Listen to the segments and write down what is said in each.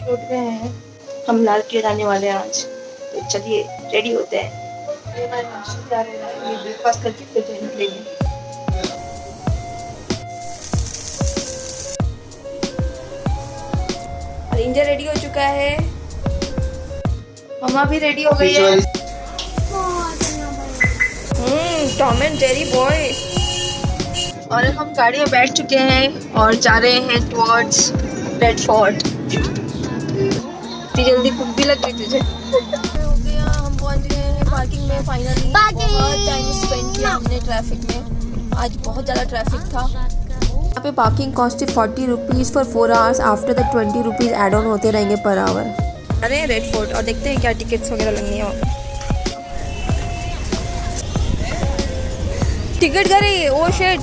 उठ गए हैं, हम लाल किले जाने वाले हैं आज, तो चलिए रेडी होते हैं। ये हमारे नाश्ते जा रहे हैं, ये ब्रेकफास्ट करके फिर जाने निकलेंगे। रेंजर रेडी हो चुका है, मम्मा भी रेडी हो गई है। Tom and Jerry boy. और हम गाड़ी में बैठ चुके हैं और जा रहे हैं टुवर्ड्स बेडफोर्ड। इतनी जल्दी भूख भी लग गई तुझे? हो गया, हम पहुंच गए हैं पार्किंग में फाइनली। बहुत टाइम स्पेंड किया हमने ट्रैफिक में, आज बहुत ज़्यादा ट्रैफिक था। यहाँ पे parking cost 40 rupees for 4 hours, after the 20 rupees add on होते रहेंगे पर आवर। अरे रेड फोर्ट और देखते हैं क्या टिकट्स वगैरह लगनी है। टिकट करे, ओ शिट,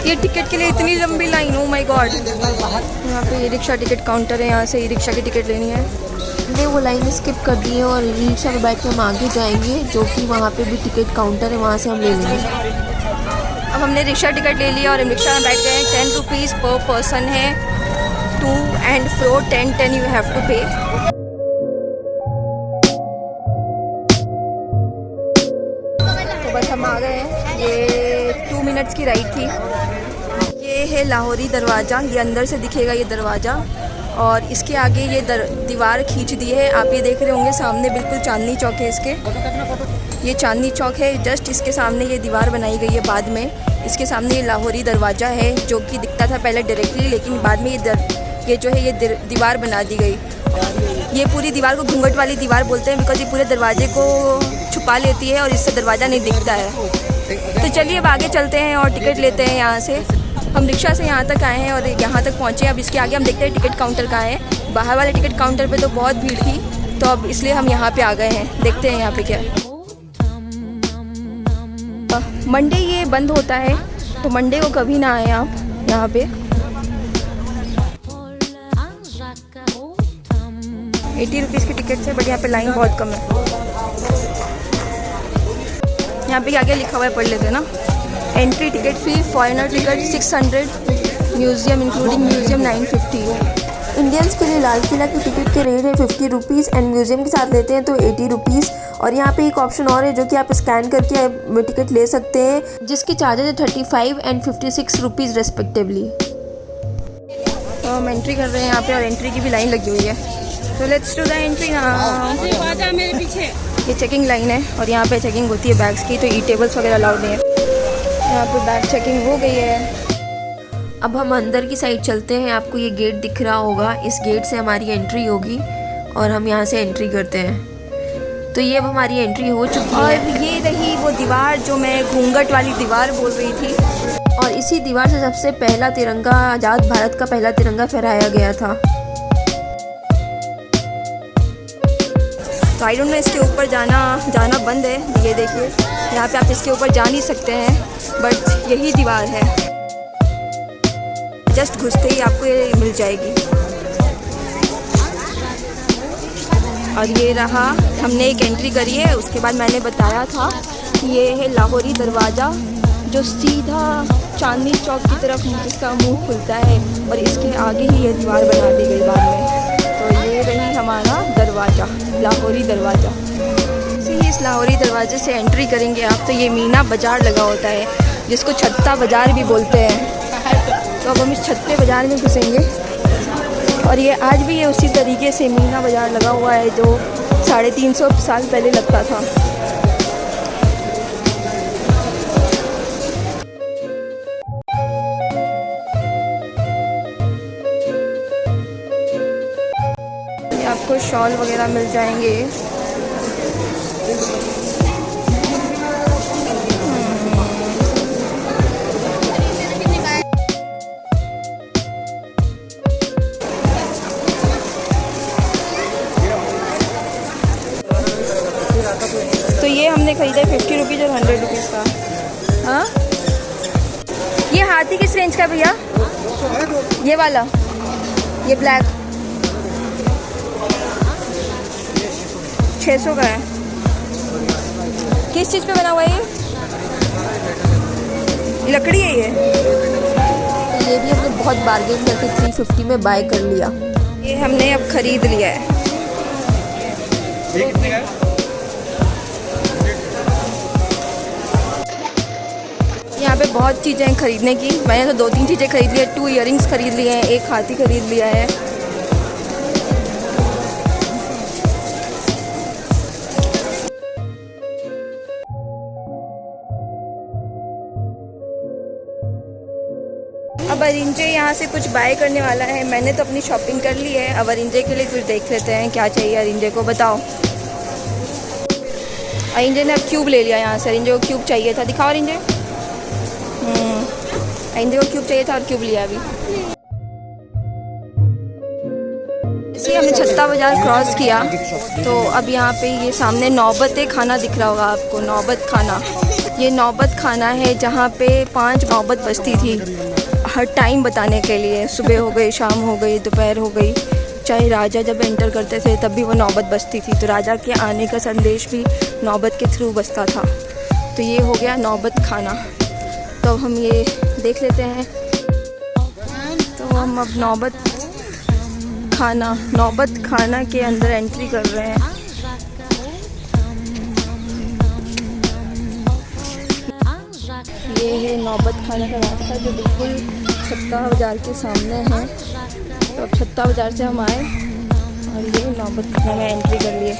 ये टिकट के लिए इतनी लंबी लाइन, ओ माय गॉड। यहाँ पे ई रिक्शा टिकट काउंटर है, यहाँ से ई रिक्शा की टिकट लेनी है। हमने वो लाइन स्किप कर दी है और ई रिक्शा में बैठ के हम आगे जाएंगे, जो कि वहाँ पे भी टिकट काउंटर है, वहाँ से हम ले लेंगे। अब हमने रिक्शा टिकट ले लिया और रिक्शा में बैठ गए। 10 रुपीज़ पर पर्सन है, to and fro 10 you have to pay. तो बस हम आ गए हैं, ये 2 मिनट्स की राइड थी। ये है लाहौरी दरवाज़ा, ये अंदर से दिखेगा ये दरवाज़ा, और इसके आगे ये दीवार खींच दी है। आप ये देख रहे होंगे सामने बिल्कुल चांदनी चौक है इसके, ये चांदनी चौक है, जस्ट इसके सामने ये दीवार बनाई गई है बाद में। इसके सामने ये लाहौरी दरवाज़ा है, जो कि दिखता था पहले डायरेक्टली, लेकिन बाद में ये जो है ये दीवार बना दी गई। ये पूरी दीवार को घूंघट वाली दीवार बोलते हैं, बिकॉज ये पूरे दरवाजे को छुपा लेती है और इससे दरवाज़ा नहीं दिखता है। तो चलिए अब आगे चलते हैं और टिकट लेते हैं। यहाँ से हम रिक्शा से यहाँ तक आए हैं और यहाँ तक पहुँचे। अब इसके आगे हम देखते हैं टिकट काउंटर कहाँ है। बाहर वाले टिकट काउंटर पे तो बहुत भीड़ थी, तो अब इसलिए हम यहाँ पे आ गए हैं। देखते हैं यहाँ पे क्या है। मंडे ये बंद होता है, तो मंडे को कभी ना आए आप यहाँ पे। 80 रुपीज़ की टिकट है, बट यहाँ पे लाइन बहुत कम है। यहाँ पे आगे लिखा हुआ है, पढ़ लेते हैं ना। Entry ticket fee, foreigner ticket 600, museum including museum 950। Indians के लिए लाल किला की टिकट के रेट है 50 रुपीज़ एंड म्यूज़ियम के साथ लेते हैं तो 80 रुपीज़। और यहाँ पे एक ऑप्शन और है जो कि आप स्कैन करके टिकट ले सकते हैं, जिसके चार्जेस है 35 एंड 56 रुपीज़ रेस्पेक्टिवली। तो हम एंट्री कर रहे हैं यहाँ पे, और एंट्री की भी लाइन लगी हुई है। तो let's do the entry now. मेरे पीछे ये चेकिंग लाइन है, और यहाँ पे चेकिंग होती है बैग्स की, तो ई टेबल्स वगैरह अलाउड नहीं है। यहाँ पे बैग चेकिंग हो गई है। अब हम अंदर की साइड चलते हैं। आपको ये गेट दिख रहा होगा, इस गेट से हमारी एंट्री होगी और हम यहाँ से एंट्री करते हैं। तो ये अब हमारी एंट्री हो चुकी है, और ये रही वो दीवार जो मैं घूंघट वाली दीवार बोल रही थी। और इसी दीवार से सबसे पहला तिरंगा, आज़ाद भारत का पहला तिरंगा फहराया गया था। तो आई डोंट नो, इसके ऊपर जाना बंद है। ये देखिए यहाँ पे आप इसके ऊपर जा नहीं सकते हैं, बट यही दीवार है, जस्ट घुसते ही आपको ये मिल जाएगी। और ये रहा, हमने एक एंट्री करी है। उसके बाद मैंने बताया था कि ये है लाहौरी दरवाज़ा, जो सीधा चांदनी चौक की तरफ इसका मुंह खुलता है, और इसके आगे ही ये दीवार बना दी गई बाद में। तो ये रही हमारा दरवाज़ा, लाहौरी दरवाज़ा। इस लाहौरी दरवाजे से एंट्री करेंगे आप, तो ये मीना बाज़ार लगा होता है, जिसको छत्ता बाज़ार भी बोलते हैं। तो अब हम इस छत्ते बाज़ार में घुसेंगे, और ये आज भी ये उसी तरीके से मीना बाज़ार लगा हुआ है जो 350 साल पहले लगता था। आपको शॉल वगैरह मिल जाएंगे। तो ये हमने खरीदा है 50 रुपीज़ और 100 रुपीज़ का। हाँ, ये हाथी किस रेंज का भैया? ये वाला, ये ब्लैक 600 का है। किस चीज़ पे बना हुआ है ये? लकड़ी है ये भी हमने बहुत बार्गेन करके 350 में बाय कर लिया। ये हमने अब ख़रीद लिया है। यहाँ पे बहुत चीज़ें हैं ख़रीदने की। मैंने तो 2-3 चीज़ें ख़रीद ली है। 2 इयररिंग्स ख़रीद लिए हैं, एक हाथी ख़रीद लिया है। अब अरिंजे यहाँ से कुछ बाय करने वाला है। मैंने तो अपनी शॉपिंग कर ली है। अब अरिंजे के लिए कुछ देख लेते हैं क्या चाहिए अरिंजे को। बताओ। अरिंजे ने अब क्यूब ले लिया यहाँ से। अरिंजे को क्यूब चाहिए था। दिखाओ अरिंजे। अरिंजे को क्यूब चाहिए था और क्यूब लिया अभी। इसी हमने छत्ता बाज़ार क्रॉस किया तो अब यहाँ पे ये सामने नौबत खाना दिख रहा होगा आपको। नौबत खाना, ये नौबत खाना है जहाँ पे 5 नौबत बजती थी हर टाइम बताने के लिए। सुबह हो गई, शाम हो गई, दोपहर हो गई। चाहे राजा जब एंटर करते थे तब भी वो नौबत बजती थी। तो राजा के आने का संदेश भी नौबत के थ्रू बजता था। तो ये हो गया नौबत खाना। तो हम ये देख लेते हैं। तो हम अब नौबत खाना के अंदर एंट्री कर रहे हैं। ये है नौबत खाना का रास्ता जो बिल्कुल छत्ता बाज़ार के सामने है। तो अब छत्ता बाज़ार से हम आए और ये नौबत खाना में एंट्री कर लिए।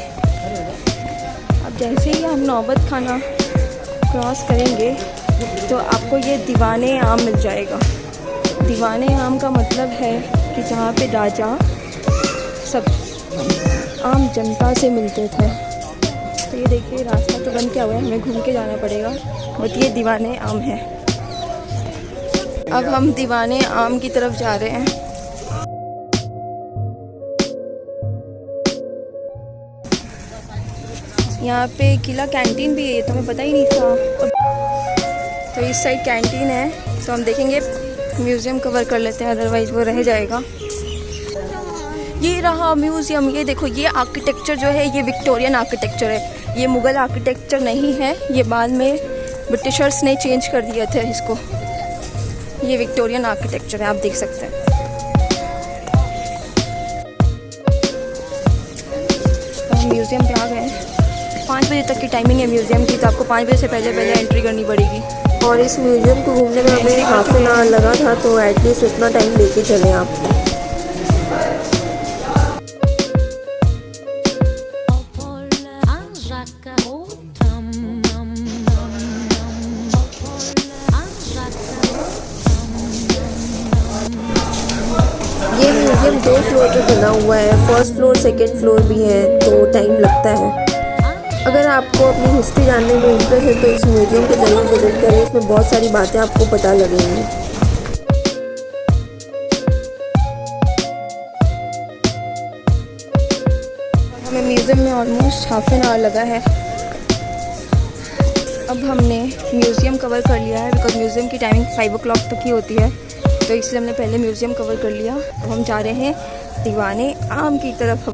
अब जैसे ही हम नौबत खाना क्रॉस करेंगे तो आपको ये दीवाने आम मिल जाएगा। दीवाने आम का मतलब है कि जहाँ पे राजा सब आम जनता से मिलते थे। तो ये देखिए रास्ता तो बंद क्या हुआ है, हमें घूम के जाना पड़ेगा। बट ये दीवाने आम है। अब हम दीवाने आम की तरफ जा रहे हैं। यहाँ पे किला कैंटीन भी है, तो हमें पता ही नहीं था। तो इस साइड कैंटीन है। तो हम देखेंगे, म्यूज़ियम कवर कर लेते हैं, अदरवाइज़ वो रह जाएगा। ये रहा म्यूज़ियम। ये देखो, ये आर्किटेक्चर जो है ये विक्टोरियन आर्किटेक्चर है। ये मुग़ल आर्किटेक्चर नहीं है। ये बाद में ब्रिटिशर्स ने चेंज कर दिए थे इसको। ये विक्टोरियन आर्किटेक्चर है, आप देख सकते हैं। तो हम म्यूज़ियम पे आ गए हैं। 5 बजे तक की टाइमिंग है म्यूज़ियम की, तो आपको 5 बजे से पहले एंट्री करनी पड़ेगी। और इस म्यूज़ियम को घूमने में हमें हाफ एन आवर लगा था, तो एटलीस्ट उतना टाइम लेके चले आप। ये म्यूज़ियम 2 फ्लोर पे बना हुआ है। फर्स्ट फ्लोर, सेकंड फ्लोर भी है, तो टाइम लगता है। अगर आपको अपनी हिस्ट्री जानने में इंटरेस्ट है तो इस म्यूज़ियम को ज़रूर विजिट करें। इसमें बहुत सारी बातें आपको पता लगेंगी। हमें म्यूज़ियम में ऑलमोस्ट हाफ एन आवर लगा है। अब हमने म्यूज़ियम कवर कर लिया है, बिकॉज म्यूज़ियम की टाइमिंग 5 o'clock तक ही होती है। तो इसलिए हमने पहले म्यूज़ियम कवर कर लिया। अब हम जा रहे हैं दीवाने आम की तरफ।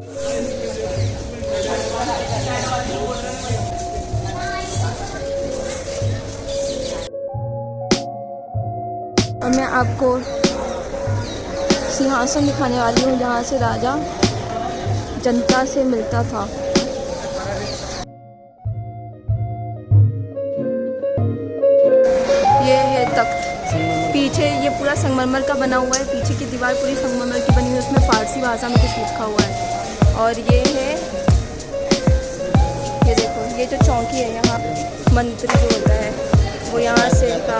अब मैं आपको सिंहासन दिखाने वाली हूँ जहाँ से राजा जनता से मिलता था। ये है तख्त। पीछे ये पूरा संगमरमर का बना हुआ है। पीछे की दीवार पूरी संगमरमर की बनी हुई है। उसमें फ़ारसी भाषा में कुछ लिखा हुआ है। और ये है, ये देखो, ये जो चौकी है, यहाँ मंत्री जो होता है वो यहाँ से था।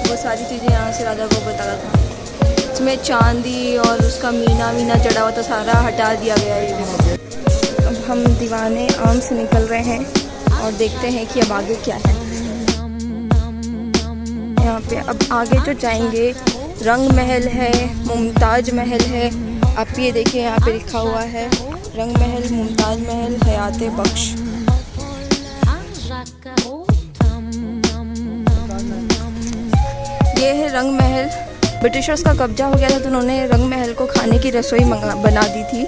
वो सारी चीज़ें यहाँ से राजा को बताता था। इसमें चांदी और उसका मीना जड़ा हुआ था, सारा हटा दिया गया है। अब हम दीवाने आम से निकल रहे हैं और देखते हैं कि अब आगे क्या है। यहाँ पे अब आगे जो जाएंगे, रंग महल है, मुमताज़ महल है। आप ये देखिए, यहाँ पे लिखा हुआ है रंग महल, मुमताज़ महल, हयाते बख्श। ये है रंग महल। ब्रिटिशर्स का कब्जा हो गया था तो उन्होंने रंग महल को खाने की रसोई बना दी थी।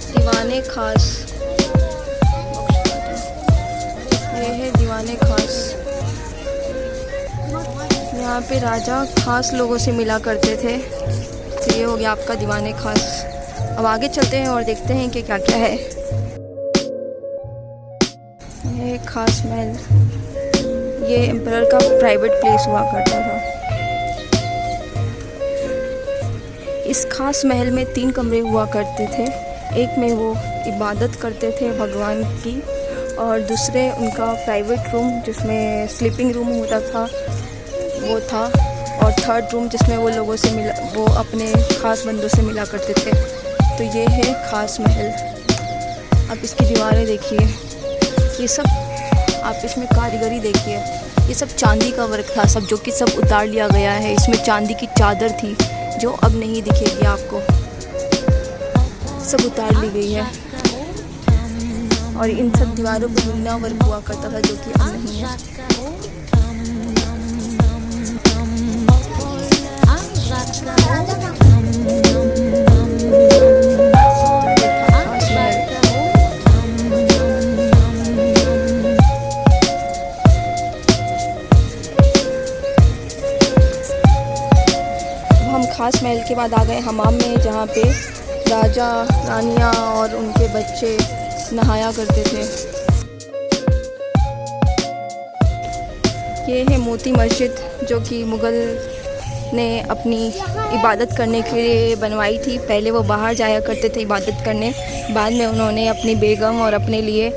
दीवाने खास, ये है दीवाने खास। यहाँ पे राजा खास लोगों से मिला करते थे। तो ये हो गया आपका दीवाने खास। अब आगे चलते हैं और देखते हैं कि क्या क्या है। ये खास महल, ये एम्परर का प्राइवेट प्लेस हुआ करता था। इस खास महल में 3 कमरे हुआ करते थे। एक में वो इबादत करते थे भगवान की, और दूसरे उनका प्राइवेट रूम जिसमें स्लीपिंग रूम होता था वो था, और थर्ड रूम जिसमें वो लोगों से मिला, वो अपने ख़ास बंदों से मिला करते थे। तो ये है खास महल। आप इसकी दीवारें देखिए, ये सब आप इसमें कारीगरी देखिए। ये सब चांदी का वर्क था सब, जो कि सब उतार लिया गया है। इसमें चांदी की चादर थी जो अब नहीं दिखेगी आपको, सब उतार ली गई है। और इन सब दीवारों पर मीना वर्क हुआ करता था जो कि अब नहीं है। हम खास महल के बाद आ गए हमाम में, जहाँ पे राजा रानियाँ और उनके बच्चे नहाया करते थे। ये है मोती मस्जिद, जो कि मुग़ल ने अपनी इबादत करने के लिए बनवाई थी। पहले वो बाहर जाया करते थे इबादत करने, बाद में उन्होंने अपनी बेगम और अपने लिए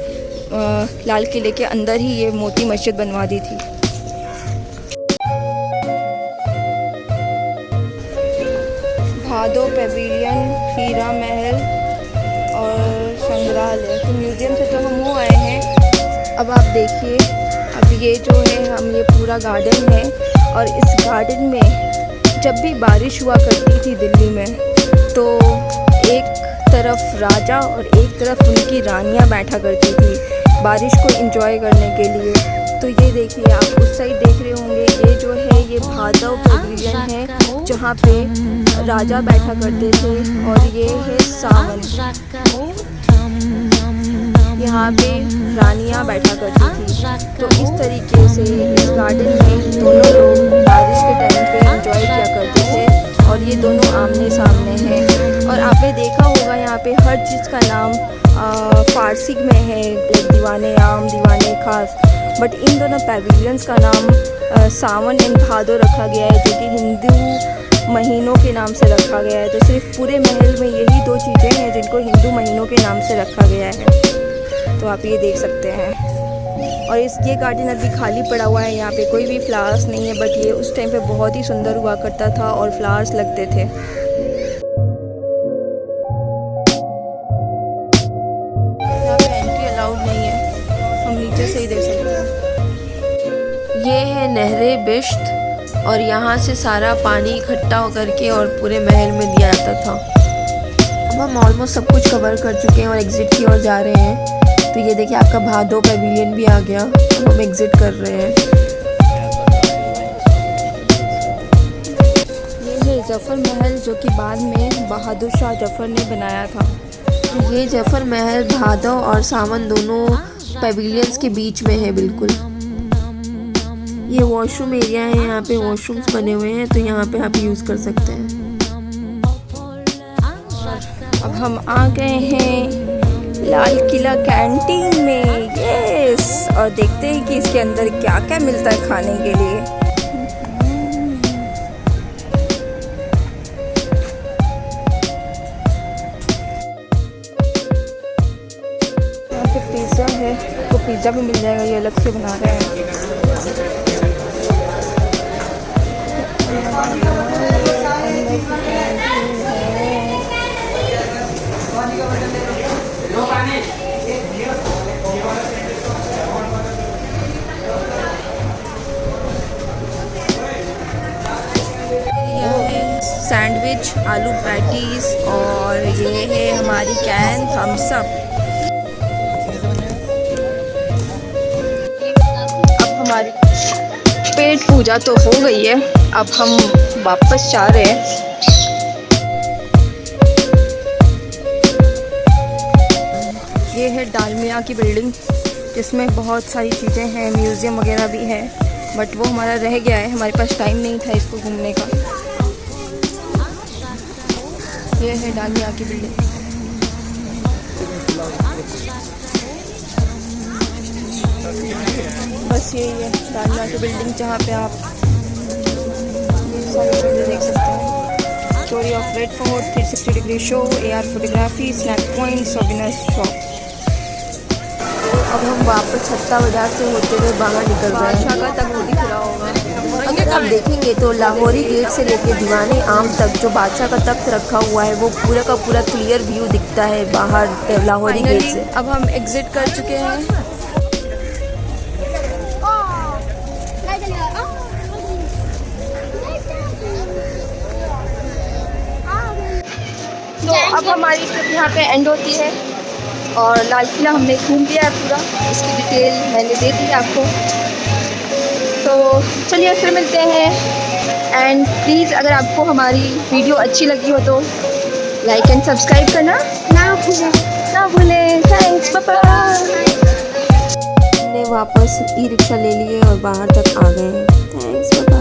लाल किले के अंदर ही ये मोती मस्जिद बनवा दी थी। भादो पेविलियन, हीरा महल और संग्रहालय। तो म्यूज़ियम से तो हम वो आए हैं। अब आप देखिए, अब ये जो है हम ये पूरा गार्डन है, और इस गार्डन में जब भी बारिश हुआ करती थी दिल्ली में, तो एक तरफ राजा और एक तरफ उनकी रानियां बैठा करती थी बारिश को एंजॉय करने के लिए। तो ये देखिए, आप उस साइड देख रहे होंगे, ये जो है ये भादव पेविलियन है जहाँ पे राजा बैठा करते थे, और ये है सावन, यहाँ पे रानियाँ बैठा करती थी। तो इस तरीके से इस गार्डन में दोनों लोग बारिश के टाइम पे एंजॉय किया करते थे, और ये दोनों आमने सामने हैं। और आपने देखा होगा यहाँ पे हर चीज़ का नाम फारसी में है, दीवाने आम, दीवाने खास, बट इन दोनों पेविलियंस का नाम सावन एंड भादो रखा गया है, जो कि हिंदू महीनों के नाम से रखा गया है। तो सिर्फ पूरे महल में यही 2 चीज़ें हैं जिनको हिंदू महीनों के नाम से रखा गया है। तो आप ये देख सकते हैं। और ये गार्डन अभी खाली पड़ा हुआ है, यहाँ पे कोई भी फ्लावर्स नहीं है, बट ये उस टाइम पे बहुत ही सुंदर हुआ करता था और फ्लावर्स लगते थे। यहाँ पे एंट्री अलाउड नहीं है, हम नीचे से ही देख सकते हैं। ये है नहरे बिश्त, और यहाँ से सारा पानी इकट्ठा होकर के और पूरे महल में दिया जाता था। अब हम ऑलमोस्ट सब कुछ कवर कर चुके हैं और एग्ज़िट की ओर जा रहे हैं। तो ये देखिए, आपका भादो पेविलियन भी आ गया। अब हम एग्ज़िट कर रहे हैं। ये है जफ़र महल, जो कि बाद में बहादुर शाह जफ़र ने बनाया था। ये जफ़र महल भादव और सावन दोनों पेविलियंस के बीच में है बिल्कुल। ये वॉशरूम एरिया है, यहाँ पे वॉशरूम्स बने हुए हैं, तो यहाँ पे आप यूज़ कर सकते हैं। अब हम आ गए हैं लाल किला कैंटीन में, यस, और देखते हैं कि इसके अंदर क्या क्या मिलता है खाने के लिए। यहाँ पे पिज़्ज़ा है, तो पिज़्ज़ा भी मिल जाएगा, ये अलग से बना रहे हैं। सैंडविच, आलू पैटीज, और ये है हमारी कैन थम्स अप। अब हमारी पेट पूजा तो हो गई है, अब हम वापस जा रहे हैं। ये है डालमिया की बिल्डिंग इसमें बहुत सारी चीज़ें हैं, म्यूज़ियम वगैरह भी है, बट वो हमारा रह गया है, हमारे पास टाइम नहीं था इसको घूमने का। ये है डालमिया की बिल्डिंग। बस यही है डालमिया की बिल्डिंग, जहाँ पे आप ये सारी चीज़ें देख सकते हैं। Story of Red Fort, 360 degree show, AR photography, snack point, souvenir shop. अब हम वापस छत्ता बाजार से होते हुए बाहर निकल रहे हैं। बादशाह का तक वो दिख रहा होगा। अगर आप देखेंगे तो लाहौरी गेट से लेके दीवाने आम तक जो बादशाह का तख्त रखा हुआ है वो पूरा का पूरा क्लियर व्यू दिखता है बाहर लाहौरी गेट फाइनली से। अब हम एग्जिट कर चुके हैं। तो अब हमारी ट्रिप यहाँ पे एंड होती है और लाल किला हमने घूम लिया है पूरा, इसकी डिटेल मैंने दे दी आपको। तो चलिए फिर मिलते हैं, एंड प्लीज़ अगर आपको हमारी वीडियो अच्छी लगी हो तो लाइक एंड सब्सक्राइब करना ना भूलें। Thanks, bye bye. हमने वापस ई रिक्शा ले लिए और बाहर तक आ गए हैं। Thanks, bye bye.